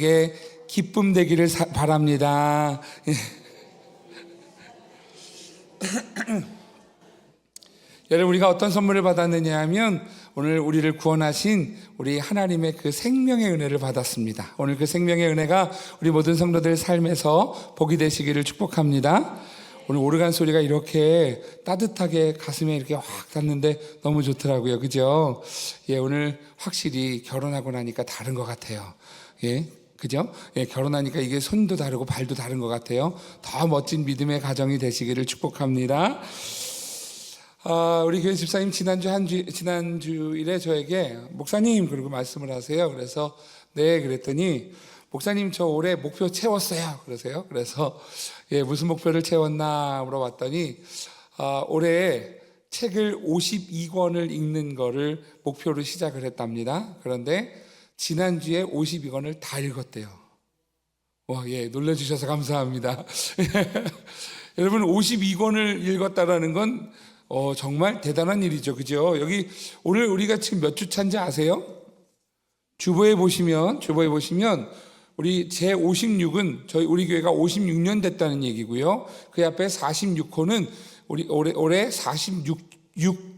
당신에게 기쁨 되기를 바랍니다. 여러분, 우리가 어떤 선물을 받았느냐 하면 오늘 우리를 구원하신 우리 하나님의 그 생명의 은혜를 받았습니다. 오늘 그 생명의 은혜가 우리 모든 성도들 삶에서 복이 되시기를 축복합니다. 오늘 오르간 소리가 이렇게 따뜻하게 가슴에 이렇게 확 닿는데 너무 좋더라고요. 그죠? 예, 오늘 확실히 결혼하고 나니까 다른 것 같아요. 예. 그죠? 예, 결혼하니까 이게 손도 다르고 발도 다른 것 같아요. 더 멋진 믿음의 가정이 되시기를 축복합니다. 우리 교회 집사님 지난주일에 저에게 목사님 그러고 말씀을 하세요. 그래서 네 그랬더니 목사님 저 올해 목표 채웠어요. 그러세요. 그래서 예, 무슨 목표를 채웠나 물어봤더니 올해 책을 52권을 읽는 거를 목표로 시작을 했답니다. 그런데 지난주에 52권을 다 읽었대요. 와, 예, 놀라주셔서 감사합니다. 여러분 52권을 읽었다라는 건 정말 대단한 일이죠. 그죠? 여기 오늘 우리가 지금 몇 주 차인지 아세요? 주보에 보시면 우리 제56은 우리 교회가 56년 됐다는 얘기고요. 그 앞에 46호는 우리 올해 46쯤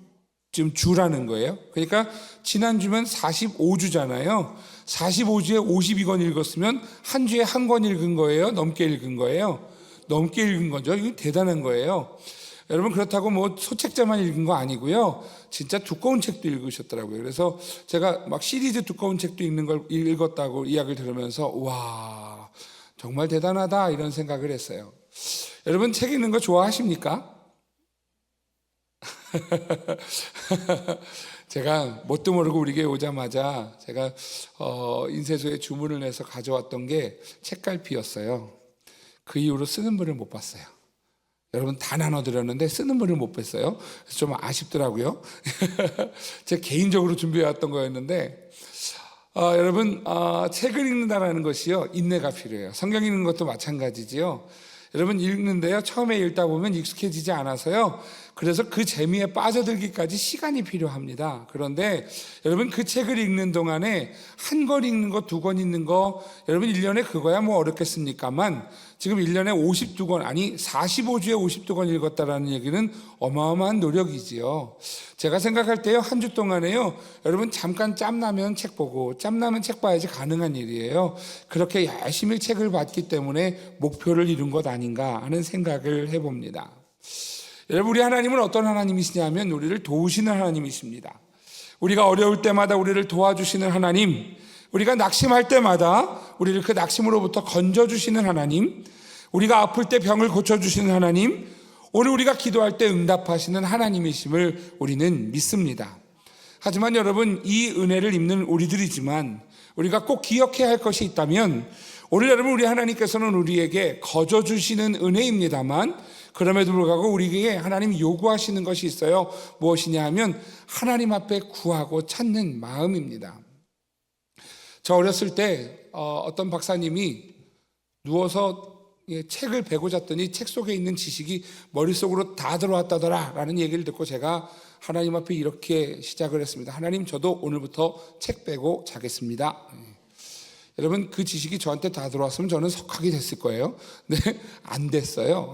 주라는 거예요. 그러니까 지난주면 45주잖아요. 45주에 52권 읽었으면 한 주에 한 권 읽은 거예요? 넘게 읽은 거예요? 넘게 읽은 거죠. 이거 대단한 거예요. 여러분, 그렇다고 뭐 소책자만 읽은 거 아니고요. 진짜 두꺼운 책도 읽으셨더라고요. 그래서 제가 막 시리즈 두꺼운 책도 읽었다고 이야기를 들으면서 와, 정말 대단하다 이런 생각을 했어요. 여러분, 책 읽는 거 좋아하십니까? 제가 뭣도 모르고 우리 교회 오자마자 제가 인쇄소에 주문을 내서 가져왔던 게 책갈피였어요. 그 이후로 쓰는 분을 못 봤어요. 여러분, 다 나눠드렸는데 쓰는 분을 못 뵀어요. 그래서 좀 아쉽더라고요. 제가 개인적으로 준비해왔던 거였는데 여러분, 책을 읽는다는 것이요, 인내가 필요해요. 성경 읽는 것도 마찬가지지요. 여러분, 읽는데요, 처음에 읽다 보면 익숙해지지 않아서요, 그래서 그 재미에 빠져들기까지 시간이 필요합니다. 그런데 여러분, 그 책을 읽는 동안에 한 권 읽는 거, 두 권 읽는 거, 여러분 1년에 그거야 뭐 어렵겠습니까만 지금 1년에 52권, 아니 45주에 52권 읽었다라는 얘기는 어마어마한 노력이지요. 제가 생각할 때요, 한 주 동안에요, 여러분 잠깐 짬나면 책 보고, 짬나면 책 봐야지 가능한 일이에요. 그렇게 열심히 책을 봤기 때문에 목표를 이룬 것 아닌가 하는 생각을 해봅니다. 여러분, 우리 하나님은 어떤 하나님이시냐면 우리를 도우시는 하나님이십니다. 우리가 어려울 때마다 우리를 도와주시는 하나님, 우리가 낙심할 때마다 우리를 그 낙심으로부터 건져주시는 하나님, 우리가 아플 때 병을 고쳐주시는 하나님, 오늘 우리가 기도할 때 응답하시는 하나님이심을 우리는 믿습니다. 하지만 여러분, 이 은혜를 입는 우리들이지만 우리가 꼭 기억해야 할 것이 있다면 오늘 여러분, 우리 하나님께서는 우리에게 거저주시는 은혜입니다만 그럼에도 불구하고 우리에게 하나님이 요구하시는 것이 있어요. 무엇이냐 하면 하나님 앞에 구하고 찾는 마음입니다. 저 어렸을 때 어떤 박사님이 누워서 책을 베고 잤더니 책 속에 있는 지식이 머릿속으로 다 들어왔다더라 라는 얘기를 듣고 제가 하나님 앞에 이렇게 시작을 했습니다. 하나님, 저도 오늘부터 책 빼고 자겠습니다. 여러분, 그 지식이 저한테 다 들어왔으면 저는 석학이 됐을 거예요. 네, 안 됐어요.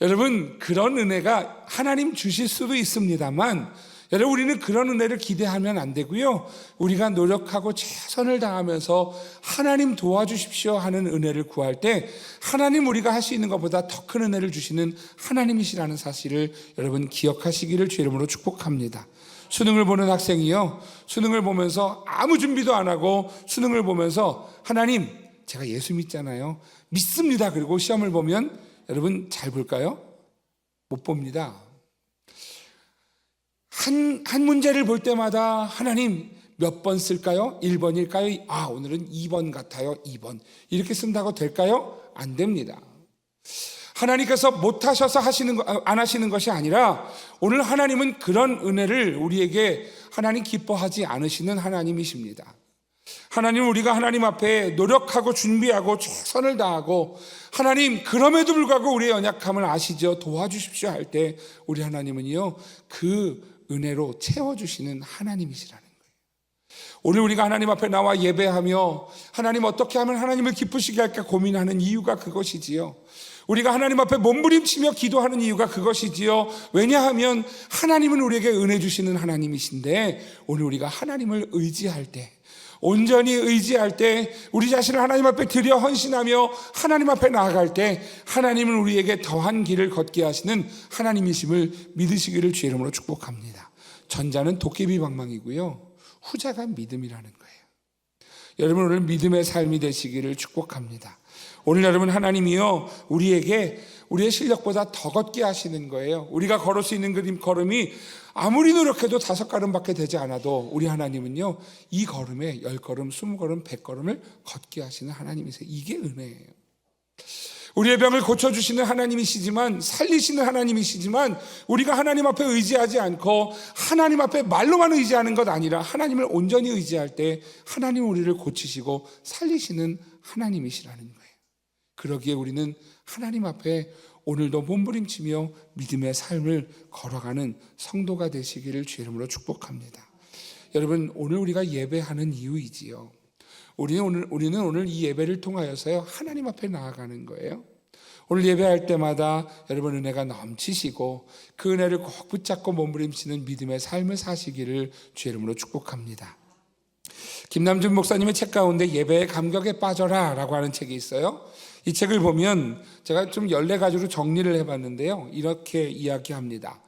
여러분, 그런 은혜가 하나님 주실 수도 있습니다만 여러분, 우리는 그런 은혜를 기대하면 안 되고요, 우리가 노력하고 최선을 다하면서 하나님 도와주십시오 하는 은혜를 구할 때 하나님 우리가 할 수 있는 것보다 더 큰 은혜를 주시는 하나님이시라는 사실을 여러분 기억하시기를 주 이름으로 축복합니다. 수능을 보는 학생이요, 수능을 보면서 아무 준비도 안 하고 수능을 보면서 하나님, 제가 예수 믿잖아요, 믿습니다. 그리고 시험을 보면 여러분 잘 볼까요? 못 봅니다. 한 문제를 볼 때마다 하나님 몇 번 쓸까요? 1번일까요? 오늘은 2번 같아요. 2번. 이렇게 쓴다고 될까요? 안 됩니다. 하나님께서 못하셔서 안 하시는 것이 아니라 오늘 하나님은 그런 은혜를 우리에게 하나님 기뻐하지 않으시는 하나님이십니다. 하나님, 우리가 하나님 앞에 노력하고 준비하고 최선을 다하고 하나님, 그럼에도 불구하고 우리의 연약함을 아시죠? 도와주십시오 할 때 우리 하나님은요, 그 은혜로 채워주시는 하나님이시라는 거예요. 오늘 우리가 하나님 앞에 나와 예배하며 하나님 어떻게 하면 하나님을 기쁘시게 할까 고민하는 이유가 그것이지요. 우리가 하나님 앞에 몸부림치며 기도하는 이유가 그것이지요. 왜냐하면 하나님은 우리에게 은혜 주시는 하나님이신데, 오늘 우리가 하나님을 의지할 때, 온전히 의지할 때, 우리 자신을 하나님 앞에 드려 헌신하며 하나님 앞에 나아갈 때, 하나님은 우리에게 더한 길을 걷게 하시는 하나님이심을 믿으시기를 주의 이름으로 축복합니다. 전자는 도깨비 방망이고요, 후자가 믿음이라는 거예요. 여러분, 오늘 믿음의 삶이 되시기를 축복합니다. 오늘 여러분, 하나님이요 우리에게 우리의 실력보다 더 걷게 하시는 거예요. 우리가 걸을 수 있는 걸음이 아무리 노력해도 5걸음밖에 되지 않아도 우리 하나님은요 이 걸음에 10걸음, 20걸음, 100걸음을 걷게 하시는 하나님이세요. 이게 은혜예요. 우리의 병을 고쳐주시는 하나님이시지만, 살리시는 하나님이시지만, 우리가 하나님 앞에 의지하지 않고 하나님 앞에 말로만 의지하는 것 아니라 하나님을 온전히 의지할 때 하나님 우리를 고치시고 살리시는 하나님이시라는 거예요. 그러기에 우리는 하나님 앞에 오늘도 몸부림치며 믿음의 삶을 걸어가는 성도가 되시기를 주의 이름으로 축복합니다. 여러분, 오늘 우리가 예배하는 이유이지요, 우리는 오늘 이 예배를 통하여서요 하나님 앞에 나아가는 거예요. 오늘 예배할 때마다 여러분 은혜가 넘치시고 그 은혜를 꼭 붙잡고 몸부림치는 믿음의 삶을 사시기를 주의 이름으로 축복합니다. 김남준 목사님의 책 가운데 예배의 감격에 빠져라 라고 하는 책이 있어요. 이 책을 보면 제가 좀 14가지로 정리를 해봤는데요, 이렇게 이야기합니다.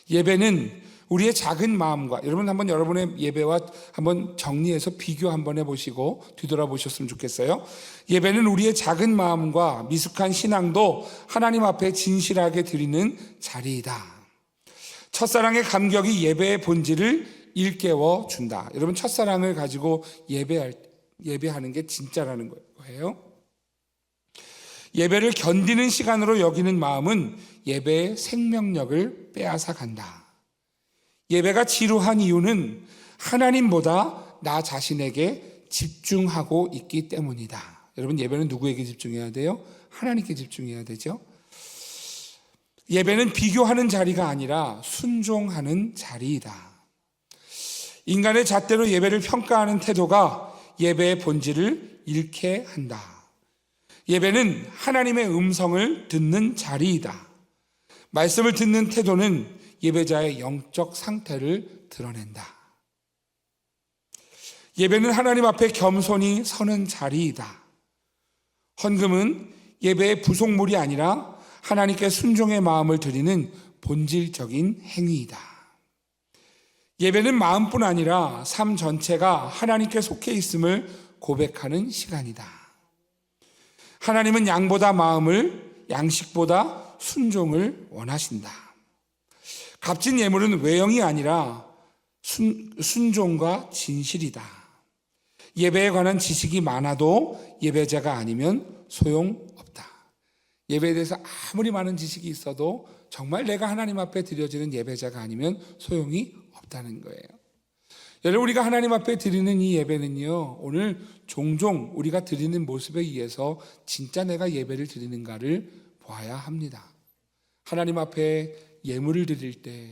예배는 우리의 작은 마음과, 여러분 한번 여러분의 예배와 한번 정리해서 비교 한번 해보시고 뒤돌아보셨으면 좋겠어요. 예배는 우리의 작은 마음과 미숙한 신앙도 하나님 앞에 진실하게 드리는 자리이다. 첫사랑의 감격이 예배의 본질을 일깨워 준다. 여러분, 첫사랑을 가지고 예배하는 게 진짜라는 거예요. 예배를 견디는 시간으로 여기는 마음은 예배의 생명력을 빼앗아 간다. 예배가 지루한 이유는 하나님보다 나 자신에게 집중하고 있기 때문이다. 여러분, 예배는 누구에게 집중해야 돼요? 하나님께 집중해야 되죠. 예배는 비교하는 자리가 아니라 순종하는 자리이다. 인간의 잣대로 예배를 평가하는 태도가 예배의 본질을 잃게 한다. 예배는 하나님의 음성을 듣는 자리이다. 말씀을 듣는 태도는 예배자의 영적 상태를 드러낸다. 예배는 하나님 앞에 겸손히 서는 자리이다. 헌금은 예배의 부속물이 아니라 하나님께 순종의 마음을 드리는 본질적인 행위이다. 예배는 마음뿐 아니라 삶 전체가 하나님께 속해 있음을 고백하는 시간이다. 하나님은 양보다 마음을, 양식보다 순종을 원하신다. 값진 예물은 외형이 아니라 순종과 진실이다. 예배에 관한 지식이 많아도 예배자가 아니면 소용없다. 예배에 대해서 아무리 많은 지식이 있어도 정말 내가 하나님 앞에 드려지는 예배자가 아니면 소용이 없다는 거예요. 여러분, 우리가 하나님 앞에 드리는 이 예배는요, 오늘 종종 우리가 드리는 모습에 의해서 진짜 내가 예배를 드리는가를 보아야 합니다. 하나님 앞에 예물을 드릴 때,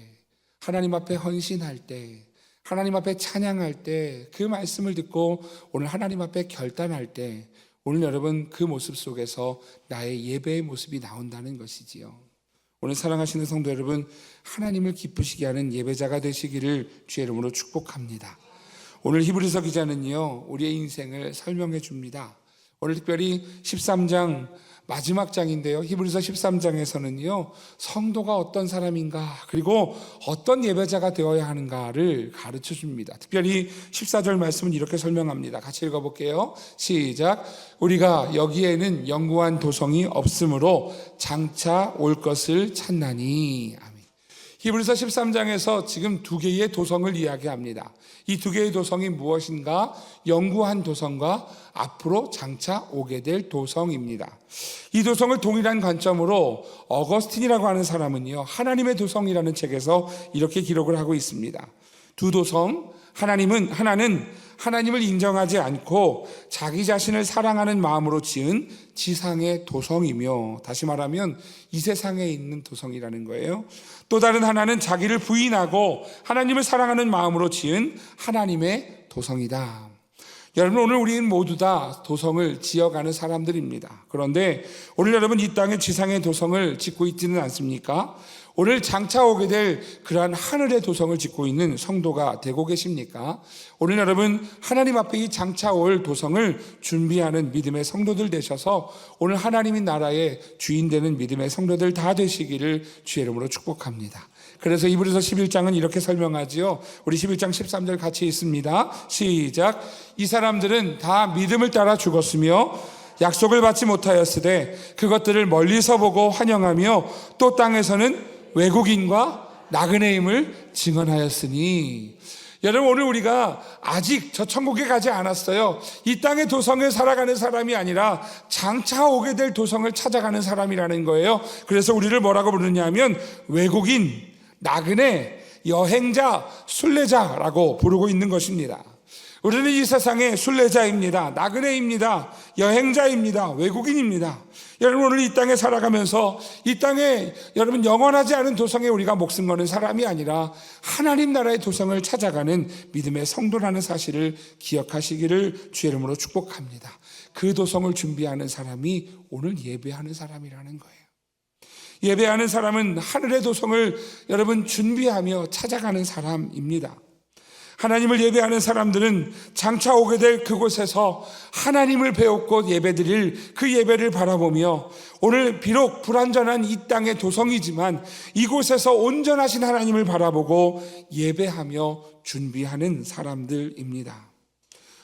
하나님 앞에 헌신할 때, 하나님 앞에 찬양할 때, 그 말씀을 듣고 오늘 하나님 앞에 결단할 때, 오늘 여러분 그 모습 속에서 나의 예배의 모습이 나온다는 것이지요. 오늘 사랑하시는 성도 여러분, 하나님을 기쁘시게 하는 예배자가 되시기를 주의 이름으로 축복합니다. 오늘 히브리서 기자는요, 우리의 인생을 설명해 줍니다. 오늘 특별히 13장 마지막 장인데요, 히브리서 13장에서는요 성도가 어떤 사람인가, 그리고 어떤 예배자가 되어야 하는가를 가르쳐 줍니다. 특별히 14절 말씀은 이렇게 설명합니다. 같이 읽어볼게요. 시작. 우리가 여기에는 영구한 도성이 없으므로 장차 올 것을 찾나니. 아멘. 히브리서 13장에서 지금 2개의 도성을 이야기합니다. 이 2개의 도성이 무엇인가? 영구한 도성과 앞으로 장차 오게 될 도성입니다. 이 도성을 동일한 관점으로 어거스틴이라고 하는 사람은요, 하나님의 도성이라는 책에서 이렇게 기록을 하고 있습니다. 두 도성, 하나는 하나님을 인정하지 않고 자기 자신을 사랑하는 마음으로 지은 지상의 도성이며, 다시 말하면 이 세상에 있는 도성이라는 거예요. 또 다른 하나는 자기를 부인하고 하나님을 사랑하는 마음으로 지은 하나님의 도성이다. 여러분, 오늘 우리는 모두 다 도성을 지어가는 사람들입니다. 그런데 오늘 여러분 이 땅에 지상의 도성을 짓고 있지는 않습니까? 오늘 장차 오게 될 그러한 하늘의 도성을 짓고 있는 성도가 되고 계십니까? 오늘 여러분 하나님 앞에 이 장차 올 도성을 준비하는 믿음의 성도들 되셔서 오늘 하나님의 나라의 주인 되는 믿음의 성도들 다 되시기를 주의 이름으로 축복합니다. 그래서 이브리서 11장은 이렇게 설명하지요. 우리 11장 13절 같이 있습니다. 시작. 이 사람들은 다 믿음을 따라 죽었으며 약속을 받지 못하였으되 그것들을 멀리서 보고 환영하며 또 땅에서는 외국인과 나그네임을 증언하였으니. 여러분, 오늘 우리가 아직 저 천국에 가지 않았어요. 이 땅의 도성에 살아가는 사람이 아니라 장차 오게 될 도성을 찾아가는 사람이라는 거예요. 그래서 우리를 뭐라고 부르냐 하면 외국인, 나그네, 여행자, 순례자라고 부르고 있는 것입니다. 우리는 이 세상의 순례자입니다. 나그네입니다. 여행자입니다. 외국인입니다. 여러분, 오늘 이 땅에 살아가면서 이 땅에 여러분 영원하지 않은 도성에 우리가 목숨 거는 사람이 아니라 하나님 나라의 도성을 찾아가는 믿음의 성도라는 사실을 기억하시기를 주의 이름으로 축복합니다. 그 도성을 준비하는 사람이 오늘 예배하는 사람이라는 거예요. 예배하는 사람은 하늘의 도성을 여러분 준비하며 찾아가는 사람입니다. 하나님을 예배하는 사람들은 장차 오게 될 그곳에서 하나님을 배웠고 예배드릴 그 예배를 바라보며 오늘 비록 불완전한 이 땅의 도성이지만 이곳에서 온전하신 하나님을 바라보고 예배하며 준비하는 사람들입니다.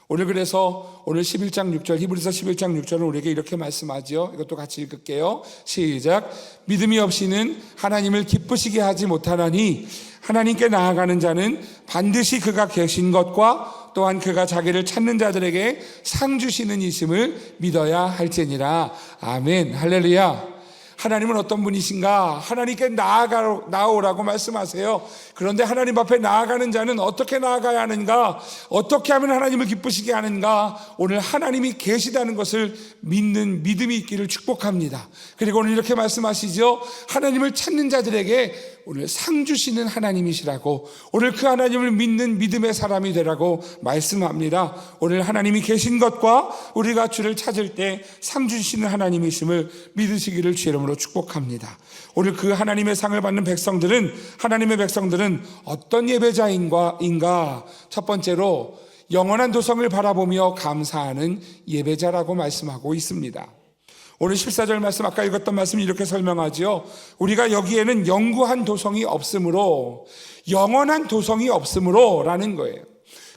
오늘 그래서 오늘 11장 6절 히브리서 11장 6절은 우리에게 이렇게 말씀하죠. 이것도 같이 읽을게요. 시작. 믿음이 없이는 하나님을 기쁘시게 하지 못하나니 하나님께 나아가는 자는 반드시 그가 계신 것과 또한 그가 자기를 찾는 자들에게 상 주시는 이심을 믿어야 할지니라. 아멘. 할렐루야. 하나님은 어떤 분이신가? 하나님께 나아오라고 말씀하세요. 그런데 하나님 앞에 나아가는 자는 어떻게 나아가야 하는가? 어떻게 하면 하나님을 기쁘시게 하는가? 오늘 하나님이 계시다는 것을 믿는 믿음이 있기를 축복합니다. 그리고 오늘 이렇게 말씀하시죠. 하나님을 찾는 자들에게 오늘 상 주시는 하나님이시라고, 오늘 그 하나님을 믿는 믿음의 사람이 되라고 말씀합니다. 오늘 하나님이 계신 것과 우리가 주를 찾을 때 상 주시는 하나님이심을 믿으시기를 주의 이름으로 축복합니다. 오늘 그 하나님의 상을 받는 백성들은, 하나님의 백성들은 어떤 예배자인가? 첫 번째로 영원한 도성을 바라보며 감사하는 예배자라고 말씀하고 있습니다. 오늘 14절 말씀, 아까 읽었던 말씀이 이렇게 설명하지요. 우리가 여기에는 영구한 도성이 없으므로, 영원한 도성이 없으므로 라는 거예요.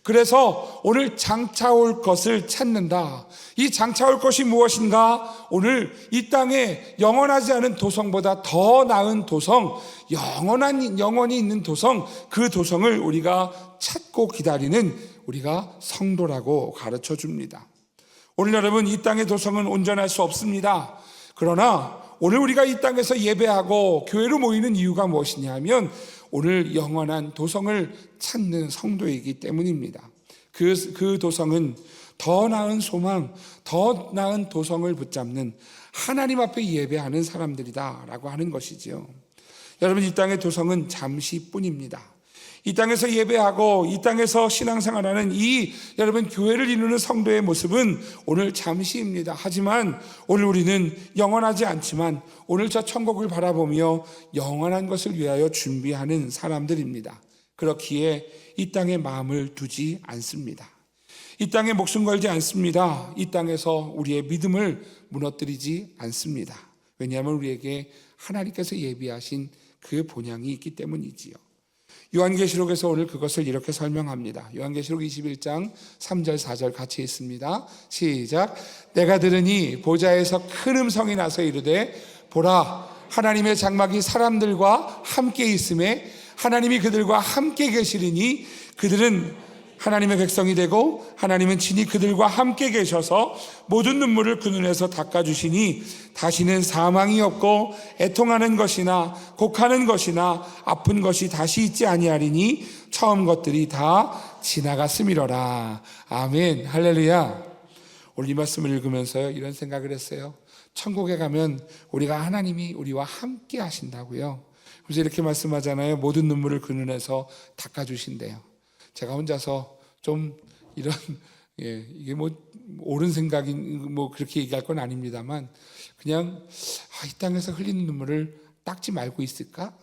그래서 오늘 장차 올 것을 찾는다. 이 장차 올 것이 무엇인가? 오늘 이 땅에 영원하지 않은 도성보다 더 나은 도성, 영원히 있는 도성, 그 도성을 우리가 찾고 기다리는 우리가 성도라고 가르쳐 줍니다. 오늘 여러분, 이 땅의 도성은 온전할 수 없습니다. 그러나 오늘 우리가 이 땅에서 예배하고 교회로 모이는 이유가 무엇이냐 하면 오늘 영원한 도성을 찾는 성도이기 때문입니다. 그 도성은 더 나은 소망, 더 나은 도성을 붙잡는 하나님 앞에 예배하는 사람들이다라고 하는 것이지요. 여러분, 이 땅의 도성은 잠시뿐입니다. 이 땅에서 예배하고 이 땅에서 신앙생활하는 이 여러분 교회를 이루는 성도의 모습은 오늘 잠시입니다. 하지만 오늘 우리는 영원하지 않지만 오늘 저 천국을 바라보며 영원한 것을 위하여 준비하는 사람들입니다. 그렇기에 이 땅에 마음을 두지 않습니다. 이 땅에 목숨 걸지 않습니다. 이 땅에서 우리의 믿음을 무너뜨리지 않습니다. 왜냐하면 우리에게 하나님께서 예비하신 그 본향이 있기 때문이지요. 요한계시록에서 오늘 그것을 이렇게 설명합니다. 요한계시록 21장 3절 4절 같이 있습니다. 시작. 내가 들으니 보좌에서 큰 음성이 나서 이르되 보라, 하나님의 장막이 사람들과 함께 있음에 하나님이 그들과 함께 계시리니 그들은 하나님의 백성이 되고 하나님은 친히 그들과 함께 계셔서 모든 눈물을 그 눈에서 닦아주시니 다시는 사망이 없고 애통하는 것이나 곡하는 것이나 아픈 것이 다시 있지 아니하리니 처음 것들이 다 지나갔음이로라. 아멘. 할렐루야. 오늘 이 말씀을 읽으면서요, 이런 생각을 했어요. 천국에 가면 우리가 하나님이 우리와 함께 하신다고요. 그래서 이렇게 말씀하잖아요. 모든 눈물을 그 눈에서 닦아주신대요. 제가 혼자서 좀 이런 이게 뭐 옳은 생각인 뭐 그렇게 얘기할 건 아닙니다만 그냥 이 땅에서 흘리는 눈물을 닦지 말고 있을까?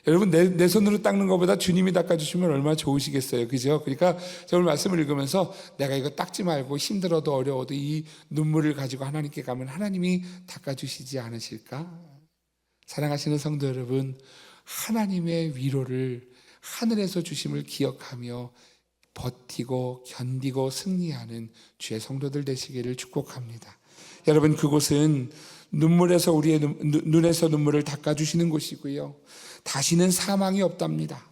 여러분 내 손으로 닦는 것보다 주님이 닦아주시면 얼마나 좋으시겠어요, 그죠? 그러니까 저 오늘 말씀을 읽으면서 내가 이거 닦지 말고 힘들어도 어려워도 이 눈물을 가지고 하나님께 가면 하나님이 닦아주시지 않으실까? 사랑하시는 성도 여러분, 하나님의 위로를 하늘에서 주심을 기억하며 버티고 견디고 승리하는 주의 성도들 되시기를 축복합니다. 여러분, 그곳은 눈물에서 우리의 눈에서 눈물을 닦아주시는 곳이고요, 다시는 사망이 없답니다.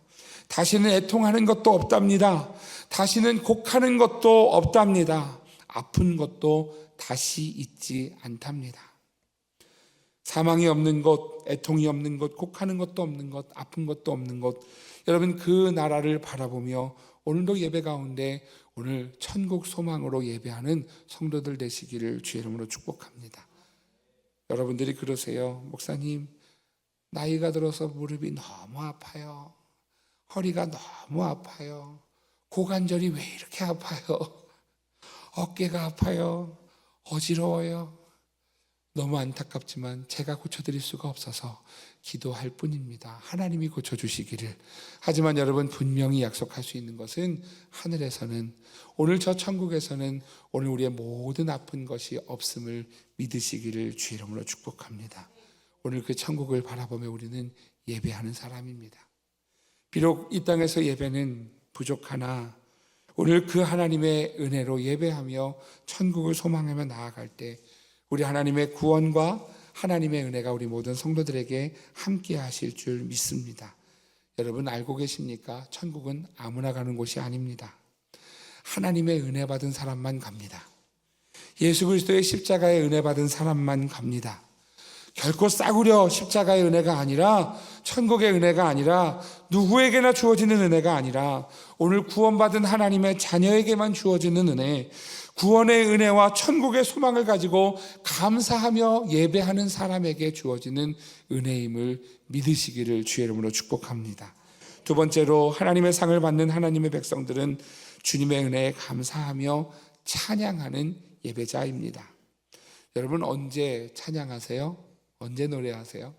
다시는 애통하는 것도 없답니다. 다시는 곡하는 것도 없답니다. 아픈 것도 다시 있지 않답니다. 사망이 없는 곳, 애통이 없는 곳, 곡하는 것도 없는 곳, 아픈 것도 없는 곳, 여러분 그 나라를 바라보며 오늘도 예배 가운데 오늘 천국 소망으로 예배하는 성도들 되시기를 주의 이름으로 축복합니다. 여러분들이 그러세요. 목사님, 나이가 들어서 무릎이 너무 아파요. 허리가 너무 아파요. 고관절이 왜 이렇게 아파요? 어깨가 아파요. 어지러워요. 너무 안타깝지만 제가 고쳐드릴 수가 없어서 기도할 뿐입니다. 하나님이 고쳐주시기를. 하지만 여러분, 분명히 약속할 수 있는 것은 하늘에서는, 오늘 저 천국에서는 오늘 우리의 모든 아픈 것이 없음을 믿으시기를 주의 이름으로 축복합니다. 오늘 그 천국을 바라보며 우리는 예배하는 사람입니다. 비록 이 땅에서 예배는 부족하나 오늘 그 하나님의 은혜로 예배하며 천국을 소망하며 나아갈 때 우리 하나님의 구원과 하나님의 은혜가 우리 모든 성도들에게 함께 하실 줄 믿습니다. 여러분 알고 계십니까? 천국은 아무나 가는 곳이 아닙니다. 하나님의 은혜 받은 사람만 갑니다. 예수 그리스도의 십자가의 은혜 받은 사람만 갑니다. 결코 싸구려 십자가의 은혜가 아니라, 천국의 은혜가 아니라, 누구에게나 주어지는 은혜가 아니라 오늘 구원받은 하나님의 자녀에게만 주어지는 은혜, 구원의 은혜와 천국의 소망을 가지고 감사하며 예배하는 사람에게 주어지는 은혜임을 믿으시기를 주의 이름으로 축복합니다. 두 번째로, 하나님의 상을 받는 하나님의 백성들은 주님의 은혜에 감사하며 찬양하는 예배자입니다. 여러분 언제 찬양하세요? 언제 노래하세요?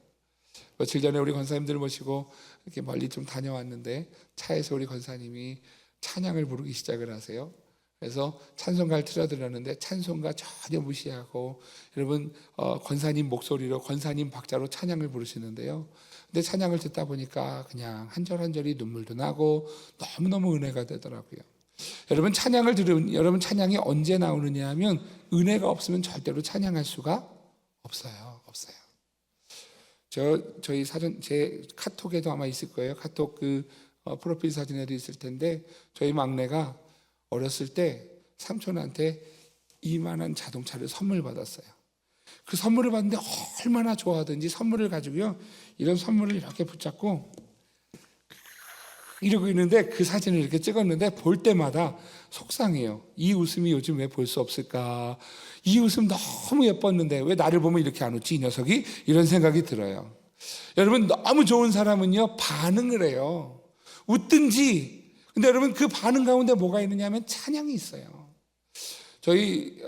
며칠 전에 우리 권사님들 모시고 이렇게 멀리 좀 다녀왔는데 차에서 우리 권사님이 찬양을 부르기 시작을 하세요. 그래서 찬송가를 틀어드렸는데 찬송가 전혀 무시하고, 여러분 권사님 목소리로, 권사님 박자로 찬양을 부르시는데요. 근데 찬양을 듣다 보니까 그냥 한 절 한 절이 눈물도 나고 너무너무 은혜가 되더라고요. 여러분 여러분 찬양이 언제 나오느냐 하면 은혜가 없으면 절대로 찬양할 수가 없어요. 저희 사진, 제 카톡에도 아마 있을 거예요. 카톡 프로필 사진에도 있을 텐데, 저희 막내가 어렸을 때 삼촌한테 이만한 자동차를 선물 받았어요. 그 선물을 받는데 얼마나 좋아하든지 선물을 가지고요, 이런 선물을 이렇게 붙잡고 이러고 있는데 그 사진을 이렇게 찍었는데 볼 때마다 속상해요. 이 웃음이 요즘 왜 볼 수 없을까? 이 웃음 너무 예뻤는데 왜 나를 보면 이렇게 안 웃지, 이 녀석이? 이런 생각이 들어요. 여러분, 너무 좋은 사람은요 반응을 해요. 웃든지. 근데 여러분 그 반응 가운데 뭐가 있느냐 하면 찬양이 있어요. 저희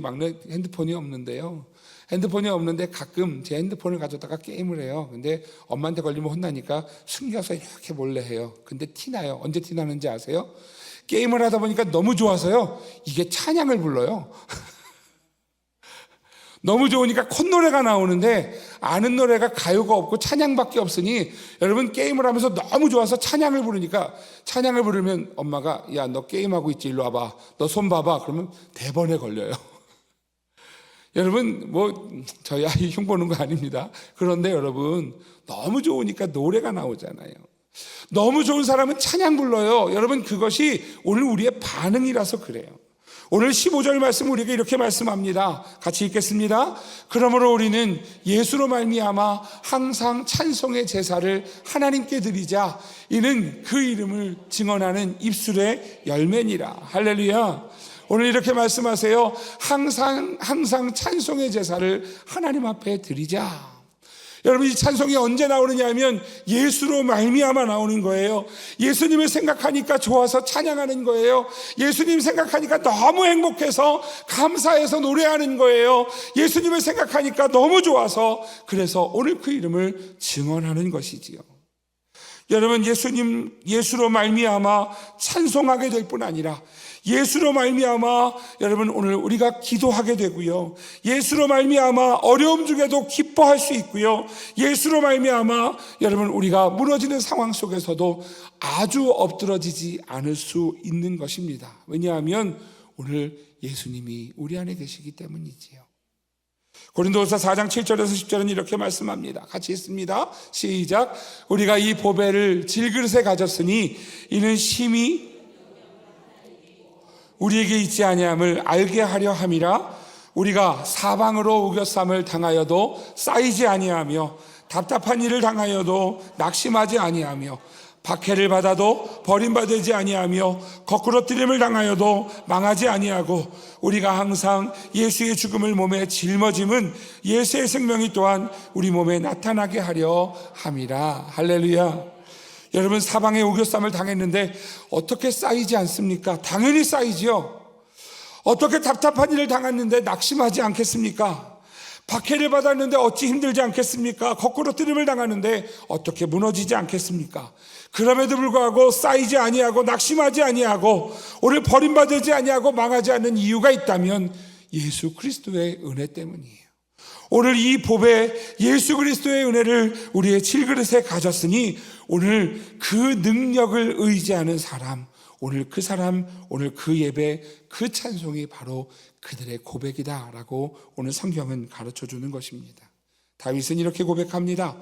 막내 핸드폰이 없는데요, 핸드폰이 없는데 가끔 제 핸드폰을 가져다가 게임을 해요. 근데 엄마한테 걸리면 혼나니까 숨겨서 이렇게 몰래 해요. 근데 티나요. 언제 티나는지 아세요? 게임을 하다 보니까 너무 좋아서요, 이게 찬양을 불러요. 너무 좋으니까 콧노래가 나오는데 아는 노래가 가요가 없고 찬양밖에 없으니, 여러분 게임을 하면서 너무 좋아서 찬양을 부르니까, 찬양을 부르면 엄마가 야 너 게임하고 있지, 일로 와봐, 너 손 봐봐, 그러면 대번에 걸려요. 여러분 저희 아이 흉보는 거 아닙니다. 그런데 여러분 너무 좋으니까 노래가 나오잖아요. 너무 좋은 사람은 찬양 불러요. 여러분 그것이 오늘 우리의 반응이라서 그래요. 오늘 15절 말씀 우리에게 이렇게 말씀합니다. 같이 읽겠습니다. 그러므로 우리는 예수로 말미암아 항상 찬송의 제사를 하나님께 드리자. 이는 그 이름을 증언하는 입술의 열매니라. 할렐루야. 오늘 이렇게 말씀하세요. 항상 찬송의 제사를 하나님 앞에 드리자. 여러분, 이 찬송이 언제 나오느냐 하면 예수로 말미암아 나오는 거예요. 예수님을 생각하니까 좋아서 찬양하는 거예요. 예수님 생각하니까 너무 행복해서 감사해서 노래하는 거예요. 예수님을 생각하니까 너무 좋아서, 그래서 오늘 그 이름을 증언하는 것이지요. 여러분, 예수로 말미암아 찬송하게 될 뿐 아니라 예수로 말미암아 여러분 오늘 우리가 기도하게 되고요, 예수로 말미암아 어려움 중에도 기뻐할 수 있고요, 예수로 말미암아 여러분 우리가 무너지는 상황 속에서도 아주 엎드러지지 않을 수 있는 것입니다. 왜냐하면 오늘 예수님이 우리 안에 계시기 때문이지요. 고린도후서 4장 7절에서 10절은 이렇게 말씀합니다. 같이 읽습니다. 시작. 우리가 이 보배를 질그릇에 가졌으니 이는 심히 우리에게 있지 아니함을 알게 하려 함이라. 우리가 사방으로 우겨쌈을 당하여도 쌓이지 아니하며 답답한 일을 당하여도 낙심하지 아니하며 박해를 받아도 버림받지 아니하며 거꾸로 뜨림을 당하여도 망하지 아니하고 우리가 항상 예수의 죽음을 몸에 짊어짐은 예수의 생명이 또한 우리 몸에 나타나게 하려 함이라. 할렐루야. 여러분, 사방에 우겨쌈을 당했는데 어떻게 쌓이지 않습니까? 당연히 쌓이지요. 어떻게 답답한 일을 당했는데 낙심하지 않겠습니까? 박해를 받았는데 어찌 힘들지 않겠습니까? 거꾸로 뜨림을 당하는데 어떻게 무너지지 않겠습니까? 그럼에도 불구하고 쌓이지 아니하고 낙심하지 아니하고 오늘 버림받지 아니하고 망하지 않는 이유가 있다면 예수 그리스도의 은혜 때문이에요. 오늘 이 보배 예수 그리스도의 은혜를 우리의 질그릇에 가졌으니 오늘 그 능력을 의지하는 사람, 오늘 그 사람, 오늘 그 예배, 그 찬송이 바로 그들의 고백이다라고 오늘 성경은 가르쳐주는 것입니다. 다윗은 이렇게 고백합니다.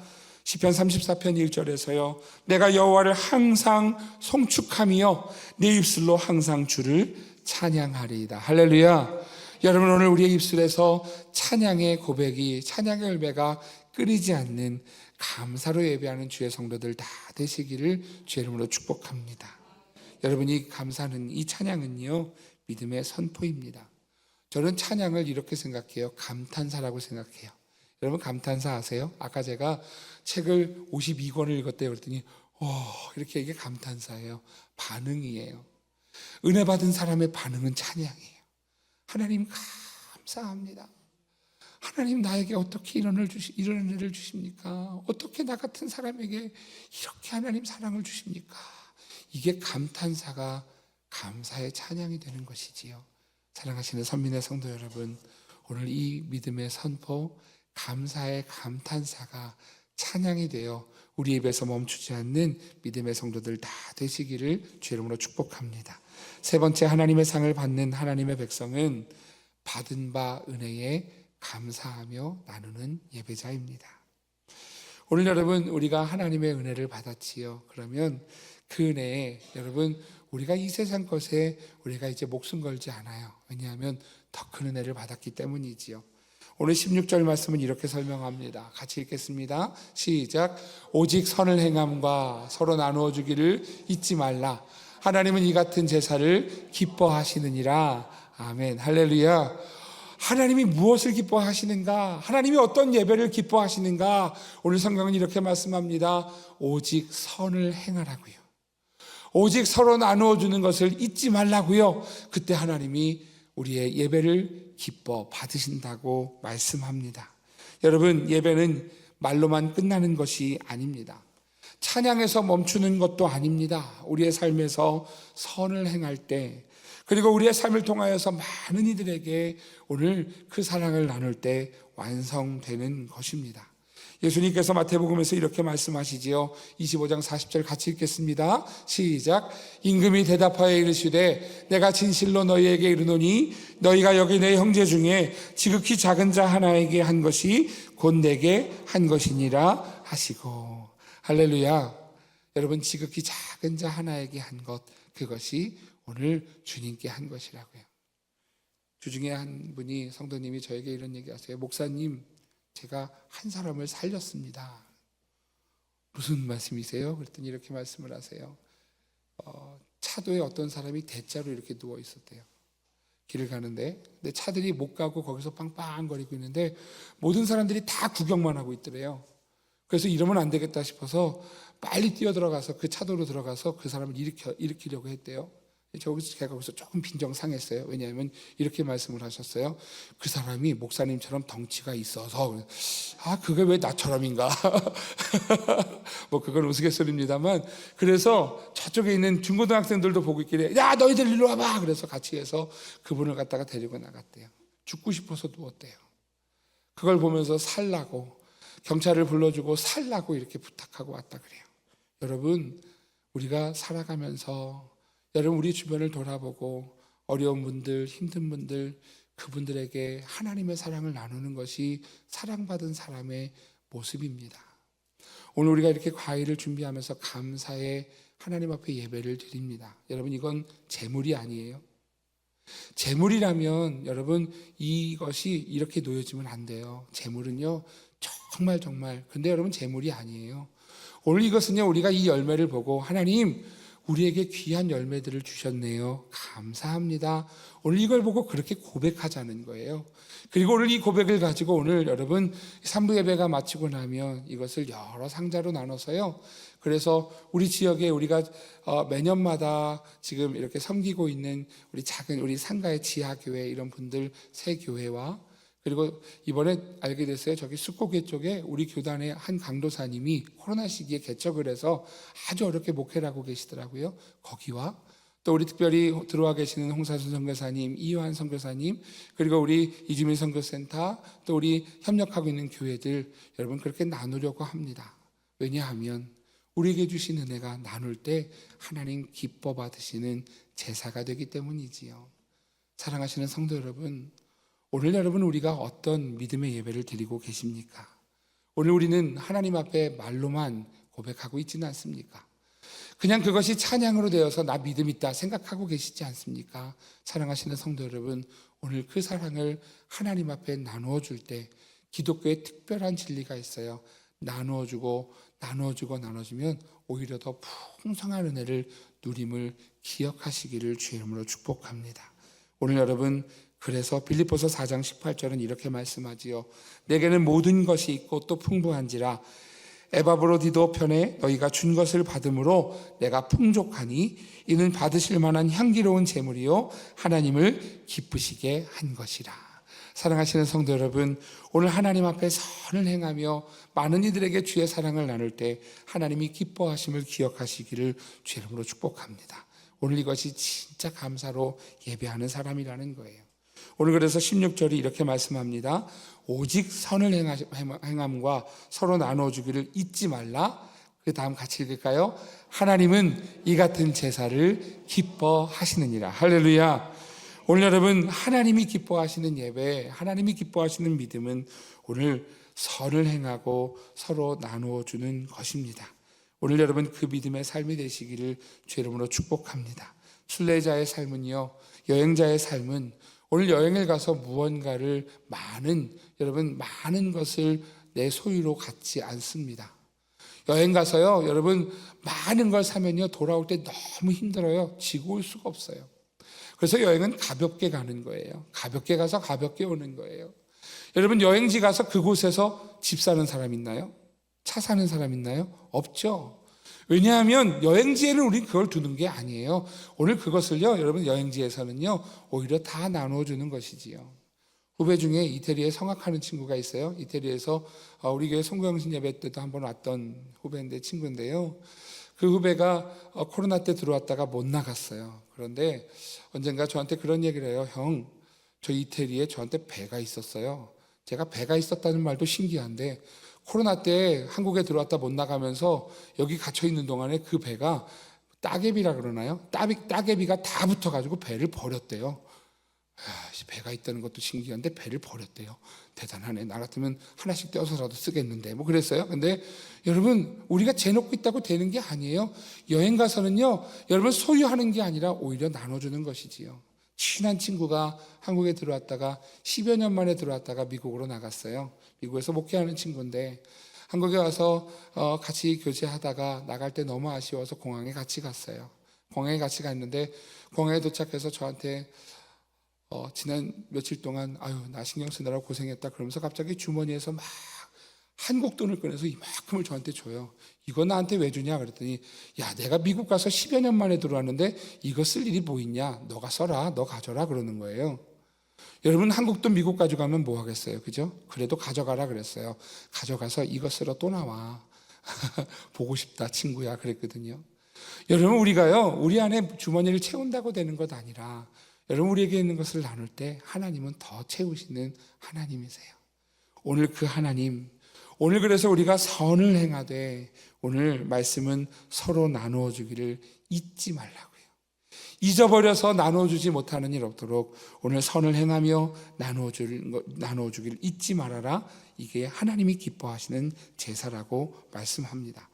시편 34편 1절에서요. 내가 여호와를 항상 송축하며 내 입술로 항상 주를 찬양하리이다. 할렐루야. 여러분, 오늘 우리의 입술에서 찬양의 고백이, 찬양의 열매가 끊이지 않는 감사로 예배하는 주의 성도들 다 되시기를 주의 이름으로 축복합니다. 여러분, 이 감사는, 이 찬양은요, 믿음의 선포입니다. 저는 찬양을 이렇게 생각해요. 감탄사라고 생각해요. 여러분, 감탄사 아세요? 아까 제가 책을 52권을 읽었대요. 그랬더니 이렇게, 이게 감탄사예요. 반응이에요. 은혜 받은 사람의 반응은 찬양이에요. 하나님 감사합니다. 하나님, 나에게 어떻게 이런 은혜를 주십니까? 어떻게 나 같은 사람에게 이렇게 하나님 사랑을 주십니까? 이게 감탄사가 감사의 찬양이 되는 것이지요. 사랑하시는 선민의 성도 여러분, 오늘 이 믿음의 선포, 감사의 감탄사가 찬양이 되어 우리 입에서 멈추지 않는 믿음의 성도들 다 되시기를 주의 이름으로 축복합니다. 세 번째, 하나님의 상을 받는 하나님의 백성은 받은 바 은혜에 감사하며 나누는 예배자입니다. 오늘 여러분, 우리가 하나님의 은혜를 받았지요. 그러면 그 은혜에 여러분, 우리가 이 세상 것에 우리가 이제 목숨 걸지 않아요. 왜냐하면 더 큰 은혜를 받았기 때문이지요. 오늘 16절 말씀은 이렇게 설명합니다. 같이 읽겠습니다. 시작. 오직 선을 행함과 서로 나누어 주기를 잊지 말라. 하나님은 이 같은 제사를 기뻐하시느니라. 아멘. 할렐루야. 하나님이 무엇을 기뻐하시는가? 하나님이 어떤 예배를 기뻐하시는가? 오늘 성경은 이렇게 말씀합니다. 오직 선을 행하라고요. 오직 서로 나누어 주는 것을 잊지 말라고요. 그때 하나님이 우리의 예배를 기뻐 받으신다고 말씀합니다. 여러분, 예배는 말로만 끝나는 것이 아닙니다. 찬양에서 멈추는 것도 아닙니다. 우리의 삶에서 선을 행할 때, 그리고 우리의 삶을 통하여서 많은 이들에게 오늘 그 사랑을 나눌 때 완성되는 것입니다. 예수님께서 마태복음에서 이렇게 말씀하시지요. 25장 40절 같이 읽겠습니다. 시작. 임금이 대답하여 이르시되 내가 진실로 너희에게 이르노니 너희가 여기 내 형제 중에 지극히 작은 자 하나에게 한 것이 곧 내게 한 것이니라 하시고. 할렐루야. 여러분, 지극히 작은 자 하나에게 한 것, 그것이 오늘 주님께 한 것이라고요. 주중에 한 분이, 성도님이 저에게 이런 얘기 하세요. 목사님, 제가 한 사람을 살렸습니다. 무슨 말씀이세요? 그랬더니 이렇게 말씀을 하세요. 차도에 어떤 사람이 대자로 이렇게 누워 있었대요. 길을 가는데, 근데 차들이 못 가고 거기서 빵빵거리고 있는데 모든 사람들이 다 구경만 하고 있더래요. 그래서 이러면 안 되겠다 싶어서 빨리 뛰어들어가서 그 차도로 들어가서 그 사람을 일으키려고 했대요. 제가 거기서 조금 빈정상했어요. 왜냐하면 이렇게 말씀을 하셨어요. 그 사람이 목사님처럼 덩치가 있어서. 그게 왜 나처럼인가? 뭐 그건 우스갯소리입니다만, 그래서 저쪽에 있는 중고등학생들도 보고 있길래 야 너희들 일로 와봐. 그래서 같이 해서 그분을 갖다가 데리고 나갔대요. 죽고 싶어서 누웠대요. 그걸 보면서 살라고, 경찰을 불러주고 살라고 이렇게 부탁하고 왔다 그래요. 여러분, 우리가 살아가면서 여러분 우리 주변을 돌아보고 어려운 분들, 힘든 분들, 그분들에게 하나님의 사랑을 나누는 것이 사랑받은 사람의 모습입니다. 오늘 우리가 이렇게 과일을 준비하면서 감사의 하나님 앞에 예배를 드립니다. 여러분, 이건 재물이 아니에요. 재물이라면 여러분 이것이 이렇게 놓여지면 안 돼요. 재물은요 정말 근데 여러분 재물이 아니에요. 오늘 이것은요 우리가 이 열매를 보고 하나님 우리에게 귀한 열매들을 주셨네요. 감사합니다. 오늘 이걸 보고 그렇게 고백하자는 거예요. 그리고 오늘 이 고백을 가지고 오늘 여러분 3부 예배가 마치고 나면 이것을 여러 상자로 나눠서요. 그래서 우리 지역에 우리가 매년마다 지금 이렇게 섬기고 있는 우리 작은 우리 상가의 지하교회 이런 분들 새 교회와 그리고 이번에 알게 됐어요. 저기 숙고교 쪽에 우리 교단의 한 강도사님이 코로나 시기에 개척을 해서 아주 어렵게 목회를 하고 계시더라고요. 거기와 또 우리 특별히 들어와 계시는 홍사순 선교사님, 이요한 선교사님, 그리고 우리 이주민 선교센터, 또 우리 협력하고 있는 교회들 여러분 그렇게 나누려고 합니다. 왜냐하면 우리에게 주신 은혜가 나눌 때 하나님 기뻐 받으시는 제사가 되기 때문이지요. 사랑하시는 성도 여러분, 오늘 여러분 우리가 어떤 믿음의 예배를 드리고 계십니까? 오늘 우리는 하나님 앞에 말로만 고백하고 있지는 않습니까? 그냥 그것이 찬양으로 되어서 나 믿음 있다 생각하고 계시지 않습니까? 사랑하시는 성도 여러분, 오늘 그 사랑을 하나님 앞에 나누어 줄 때 기독교의 특별한 진리가 있어요. 나누어주고 나눠주면 오히려 더 풍성한 은혜를 누림을 기억하시기를 주의 이름으로 축복합니다. 오늘 여러분 그래서 빌립보서 4장 18절은 이렇게 말씀하지요. 내게는 모든 것이 있고 또 풍부한지라 에바브로디도 편에 너희가 준 것을 받음으로 내가 풍족하니 이는 받으실 만한 향기로운 제물이요 하나님을 기쁘시게 한 것이라. 사랑하시는 성도 여러분, 오늘 하나님 앞에 선을 행하며 많은 이들에게 주의 사랑을 나눌 때 하나님이 기뻐하심을 기억하시기를 주의 이름으로 축복합니다. 오늘 이것이 진짜 감사로 예배하는 사람이라는 거예요. 오늘 그래서 16절이 이렇게 말씀합니다. 오직 선을 행함과 서로 나눠주기를 잊지 말라. 그 다음 같이 읽을까요? 하나님은 이 같은 제사를 기뻐하시느니라. 할렐루야. 오늘 여러분 하나님이 기뻐하시는 예배, 하나님이 기뻐하시는 믿음은 오늘 선을 행하고 서로 나누어주는 것입니다. 오늘 여러분 그 믿음의 삶이 되시기를 주의 이름으로 축복합니다. 순례자의 삶은요, 여행자의 삶은 오늘 여행을 가서 무언가를 많은 것을 내 소유로 갖지 않습니다. 여행 가서요, 여러분 많은 걸 사면요 돌아올 때 너무 힘들어요. 지고 올 수가 없어요. 그래서 여행은 가볍게 가는 거예요. 가볍게 가서 가볍게 오는 거예요. 여러분 여행지 가서 그곳에서 집 사는 사람 있나요? 차 사는 사람 있나요? 없죠. 왜냐하면 여행지에는 우리 그걸 두는 게 아니에요. 오늘 그것을요, 여러분 여행지에서는요 오히려 다 나눠주는 것이지요. 후배 중에 이태리에 성악하는 친구가 있어요. 이태리에서 우리 교회 송구영신 예배 때도 한번 왔던 후배인데 친구인데요. 그 후배가 코로나 때 들어왔다가 못 나갔어요. 그런데 언젠가 저한테 그런 얘기를 해요. 형, 저 이태리에 저한테 배가 있었어요. 제가 배가 있었다는 말도 신기한데 코로나 때 한국에 들어왔다 못 나가면서 여기 갇혀 있는 동안에 그 배가 따개비라 그러나요? 따개비가 다 붙어가지고 배를 버렸대요. 배가 있다는 것도 신기한데 배를 버렸대요. 대단하네. 나 같으면 하나씩 떼어서라도 쓰겠는데 뭐 그랬어요. 근데 여러분 우리가 재놓고 있다고 되는 게 아니에요. 여행 가서는요 여러분 소유하는 게 아니라 오히려 나눠주는 것이지요. 친한 친구가 한국에 들어왔다가 10여 년 만에 들어왔다가 미국으로 나갔어요. 미국에서 목회하는 친구인데 한국에 와서 같이 교제하다가 나갈 때 너무 아쉬워서 공항에 같이 갔어요. 공항에 같이 갔는데 공항에 도착해서 저한테 지난 며칠 동안 나 신경 쓰느라 고생했다 그러면서 갑자기 주머니에서 막 한국 돈을 꺼내서 이만큼을 저한테 줘요. 이거 나한테 왜 주냐 그랬더니, 야, 내가 미국 가서 10여 년 만에 들어왔는데 이거 쓸 일이 뭐 있냐, 너가 써라, 너 가져라 그러는 거예요. 여러분, 한국 돈 미국 가져가면 뭐 하겠어요, 그죠? 그래도 가져가라 그랬어요. 가져가서 이거 쓰러 또 나와. 보고 싶다 친구야 그랬거든요. 여러분, 우리가요, 우리 안에 주머니를 채운다고 되는 것 아니라, 여러분, 우리에게 있는 것을 나눌 때 하나님은 더 채우시는 하나님이세요. 오늘 그 하나님, 오늘 그래서 우리가 선을 행하되, 오늘 말씀은 서로 나누어 주기를 잊지 말라고요. 잊어버려서 나누어 주지 못하는 일 없도록 오늘 선을 행하며 나누어 주기를 잊지 말아라. 이게 하나님이 기뻐하시는 제사라고 말씀합니다.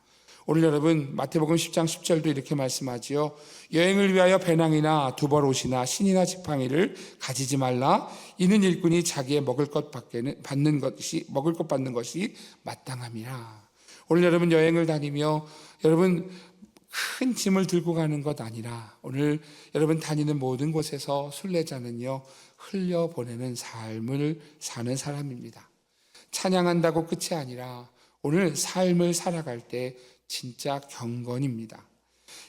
오늘 여러분, 마태복음 10장 10절도 이렇게 말씀하지요. 여행을 위하여 배낭이나 두벌 옷이나 신이나 지팡이를 가지지 말라. 이는 일꾼이 자기의 먹을 것 받는 것이 마땅함이라. 오늘 여러분, 여행을 다니며 여러분 큰 짐을 들고 가는 것 아니라, 오늘 여러분 다니는 모든 곳에서 순례자는요, 흘려보내는 삶을 사는 사람입니다. 찬양한다고 끝이 아니라 오늘 삶을 살아갈 때 진짜 경건입니다.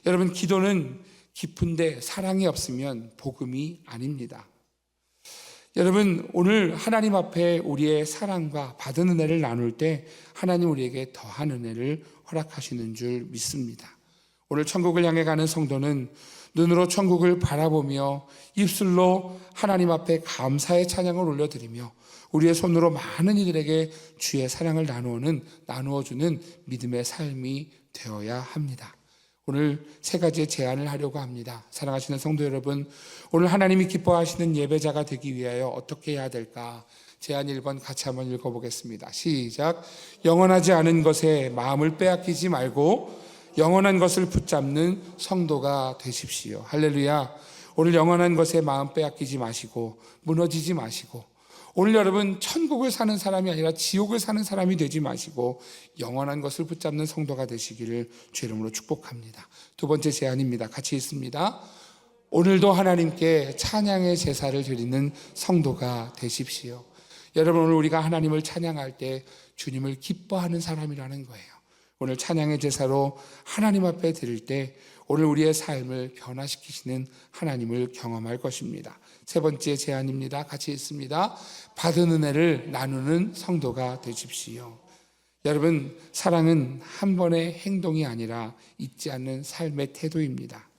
여러분, 기도는 깊은데 사랑이 없으면 복음이 아닙니다. 여러분, 오늘 하나님 앞에 우리의 사랑과 받은 은혜를 나눌 때 하나님 우리에게 더한 은혜를 허락하시는 줄 믿습니다. 오늘 천국을 향해 가는 성도는 눈으로 천국을 바라보며 입술로 하나님 앞에 감사의 찬양을 올려드리며 우리의 손으로 많은 이들에게 주의 사랑을 나누어주는 믿음의 삶이 되어야 합니다. 오늘 세 가지의 제안을 하려고 합니다. 사랑하시는 성도 여러분, 오늘 하나님이 기뻐하시는 예배자가 되기 위하여 어떻게 해야 될까? 제안 1번 같이 한번 읽어보겠습니다. 시작. 영원하지 않은 것에 마음을 빼앗기지 말고 영원한 것을 붙잡는 성도가 되십시오. 할렐루야. 오늘 영원한 것에 마음 빼앗기지 마시고 무너지지 마시고, 오늘 여러분 천국을 사는 사람이 아니라 지옥을 사는 사람이 되지 마시고 영원한 것을 붙잡는 성도가 되시기를 주 이름으로 축복합니다. 두 번째 제안입니다. 같이 읽습니다. 오늘도 하나님께 찬양의 제사를 드리는 성도가 되십시오. 여러분, 오늘 우리가 하나님을 찬양할 때 주님을 기뻐하는 사람이라는 거예요. 오늘 찬양의 제사로 하나님 앞에 드릴 때 오늘 우리의 삶을 변화시키시는 하나님을 경험할 것입니다. 세 번째 제안입니다. 같이 읽습니다. 받은 은혜를 나누는 성도가 되십시오. 여러분, 사랑은 한 번의 행동이 아니라 잊지 않는 삶의 태도입니다.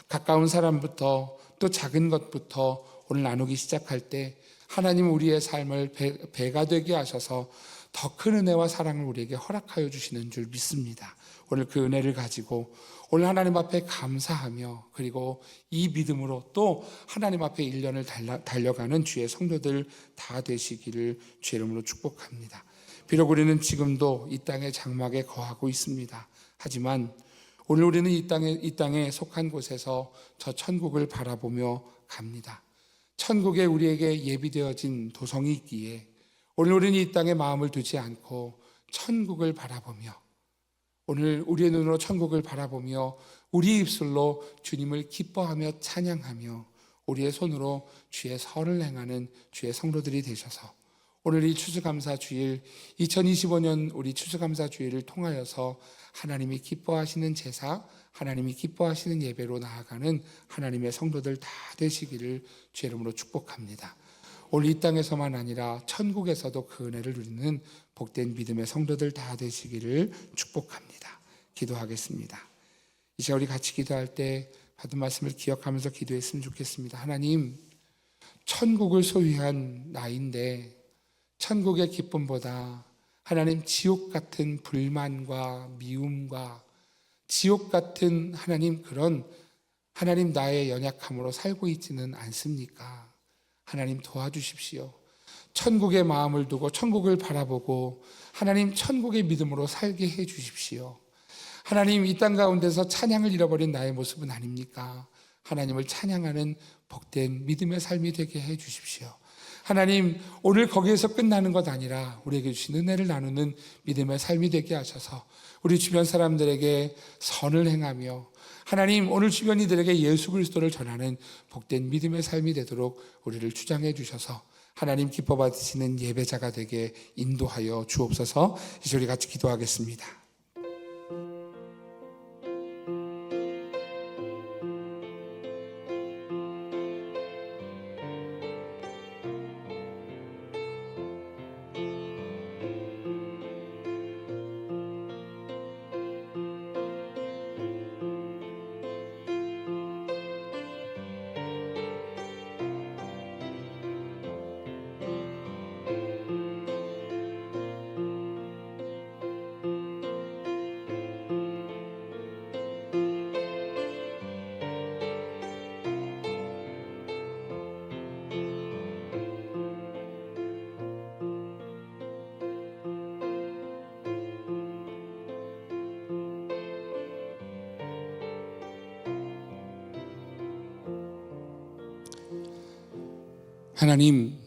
가까운 사람부터 또 작은 것부터 오늘 나누기 시작할 때 하나님은 우리의 삶을 배가 되게 하셔서 더 큰 은혜와 사랑을 우리에게 허락하여 주시는 줄 믿습니다. 오늘 그 은혜를 가지고 오늘 하나님 앞에 감사하며, 그리고 이 믿음으로 또 하나님 앞에 1년을 달려가는 주의 성도들 다 되시기를 주의 이름으로 축복합니다. 비록 우리는 지금도 이 땅의 장막에 거하고 있습니다. 하지만 오늘 우리는 이 땅에 속한 곳에서 저 천국을 바라보며 갑니다. 천국에 우리에게 예비되어진 도성이 있기에 오늘 우리는 이 땅에 마음을 두지 않고 천국을 바라보며, 오늘 우리의 눈으로 천국을 바라보며 우리 입술로 주님을 기뻐하며 찬양하며 우리의 손으로 주의 선을 행하는 주의 성도들이 되셔서 오늘 이 추수감사 주일, 2025년 우리 추수감사 주일을 통하여서 하나님이 기뻐하시는 제사, 하나님이 기뻐하시는 예배로 나아가는 하나님의 성도들 다 되시기를 주의 이름으로 축복합니다. 오늘 이 땅에서만 아니라 천국에서도 그 은혜를 누리는 복된 믿음의 성도들 다 되시기를 축복합니다. 기도하겠습니다. 이제 우리 같이 기도할 때 받은 말씀을 기억하면서 기도했으면 좋겠습니다. 하나님, 천국을 소유한 나인데 천국의 기쁨보다 하나님 지옥 같은 불만과 미움과 지옥 같은 하나님 그런 하나님 나의 연약함으로 살고 있지는 않습니까? 하나님 도와주십시오. 천국의 마음을 두고 천국을 바라보고 하나님 천국의 믿음으로 살게 해 주십시오. 하나님, 이 땅 가운데서 찬양을 잃어버린 나의 모습은 아닙니까? 하나님을 찬양하는 복된 믿음의 삶이 되게 해 주십시오. 하나님, 오늘 거기에서 끝나는 것 아니라 우리에게 주신 은혜를 나누는 믿음의 삶이 되게 하셔서 우리 주변 사람들에게 선을 행하며 하나님, 오늘 주변 이들에게 예수 그리스도를 전하는 복된 믿음의 삶이 되도록 우리를 주장해 주셔서 하나님 기뻐 받으시는 예배자가 되게 인도하여 주옵소서. 이제 우리 같이 기도하겠습니다. 하나님,